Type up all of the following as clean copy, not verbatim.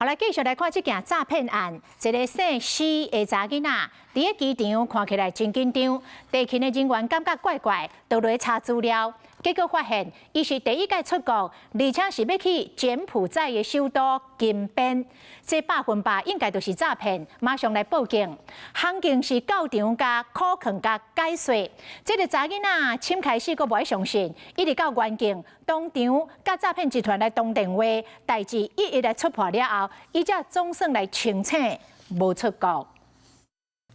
后来继续来看这件诈骗案，一个姓施的查囡仔，伫个机场看起来真紧张，地勤的人员感觉怪怪，就来查资料，结果发现伊是第一届出国，而且是要去柬埔寨的首都金边，这100%应该就是诈骗，马上来报警。行径是到场加可劝加解说，这个查囡仔签开始阁无爱相信，一直到原境当场甲诈骗集团来通电话，代志一一来出破了后，伊才总算来清醒，无出国。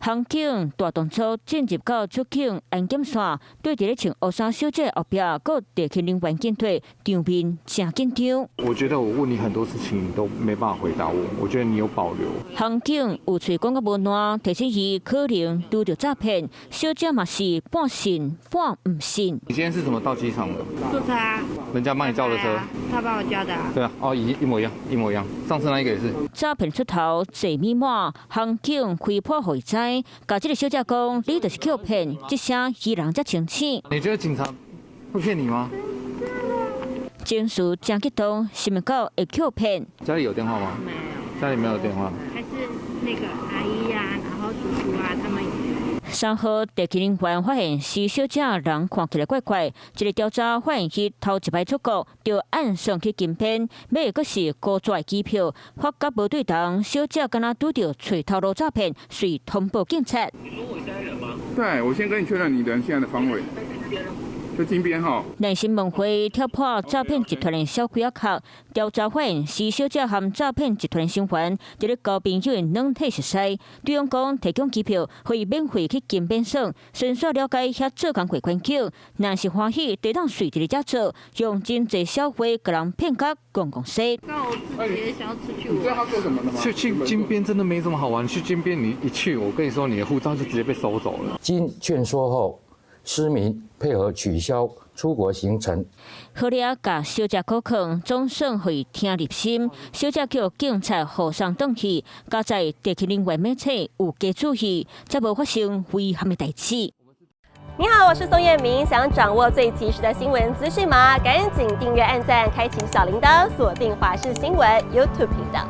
航警大动作进入到出境安检线，对伫咧穿黑衫小姐后壁，搁地勤人员进退，场面真紧张。我觉得我问你很多事情，你都没办法回答我。我觉得你有保留。航警有嘴讲甲无烂，提醒伊可能拄着诈骗，小姐嘛是半信半唔信。你今天是怎么到机场的？坐车啊。人家帮你叫的车？他帮我叫的啊。对啊，哦，一模一样，一模一样。上次那一个也是。诈骗出头坐密码，航警开破互伊知。甲这个小姐讲，你就是去骗，这声伊人才清醒。你觉得警察会骗你吗？警署真激动，是咪到会去骗？家里有电话吗？没有。家里没有电话。还是那个阿姨啊，然后叔叔啊，他们。3号地勤人员发现施小姐人看起来怪怪，一个调查发现伊头一摆出国，就按上去金边，买的是高纸机票，发觉无对同，小姐敢若拄到找头路诈骗，遂通报警察。你说我现在人吗？对，我先跟你确认你人现在的方位。在金边哈。耐心问会跳破诈骗集团的小鬼壳，调查发现施小姐和诈骗集团的成员伫咧交朋友的软体熟识，对方讲提供机票，可以免费去金边省，先煞了解遐做工过环境，若是欢喜，就当随伫咧遮做，用真济小费甲人骗甲公公说。那我自己也想要出去玩。你知道他做什么的吗？去金边真的没什么好玩，去金边你一去，我跟你说，你的护照就直接被收走了。经劝说后，市民配合取消出国行程。好了，甲小姐口劝，总算会听入心。小姐叫警察护送转去，加在地勤人员面前有加注意，才无发生危险的代志。你好，我是宋彦明。想掌握最及时的新闻资讯吗？赶紧订阅、按赞、开启小铃铛，锁定华视新闻 YouTube 频道。